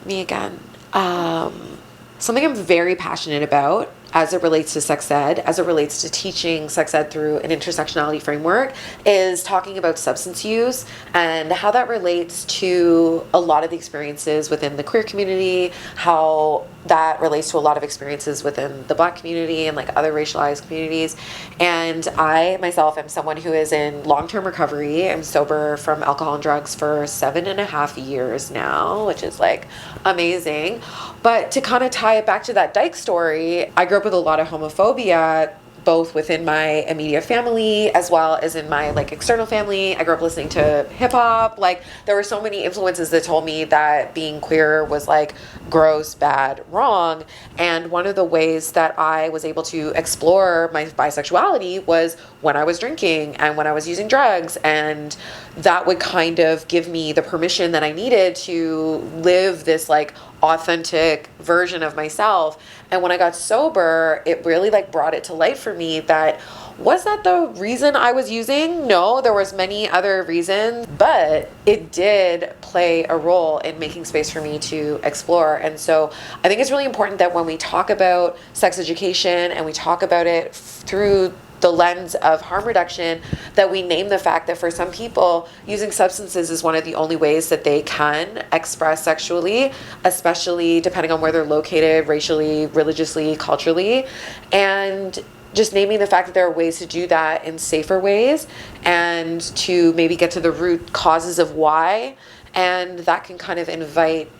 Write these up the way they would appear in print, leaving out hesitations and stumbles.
Me again. Something I'm very passionate about as it relates to sex ed, as it relates to teaching sex ed through an intersectionality framework, is talking about substance use and how that relates to a lot of the experiences within the queer community, how that relates to a lot of experiences within the Black community and like other racialized communities. And I myself am someone who is in long-term recovery. I'm sober from alcohol and drugs for 7.5 years now, which is like amazing. But to kind of tie it back to that dyke story, I grew up with a lot of homophobia, both within my immediate family as well as in my like external family. I grew up listening to hip hop. Like there were so many influences that told me that being queer was like gross, bad, wrong. And one of the ways that I was able to explore my bisexuality was when I was drinking and when I was using drugs, and that would kind of give me the permission that I needed to live this like authentic version of myself. And when I got sober, it really like brought it to light for me that was that the reason I was using? No, there was many other reasons, but it did play a role in making space for me to explore. And so I think it's really important that when we talk about sex education and we talk about it through the lens of harm reduction, that we name the fact that for some people, using substances is one of the only ways that they can express sexually, especially depending on where they're located, racially, religiously, culturally. And just naming the fact that there are ways to do that in safer ways and to maybe get to the root causes of why. And that can kind of invite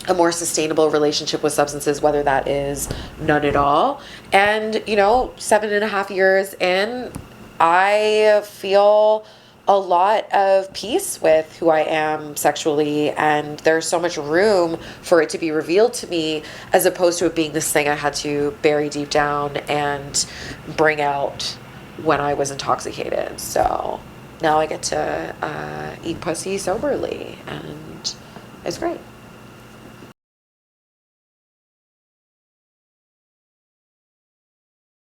a more sustainable relationship with substances, whether that is none at all. And, you know, 7.5 years in, I feel a lot of peace with who I am sexually, and there's so much room for it to be revealed to me, as opposed to it being this thing I had to bury deep down and bring out when I was intoxicated. So now I get to eat pussy soberly, and it's great.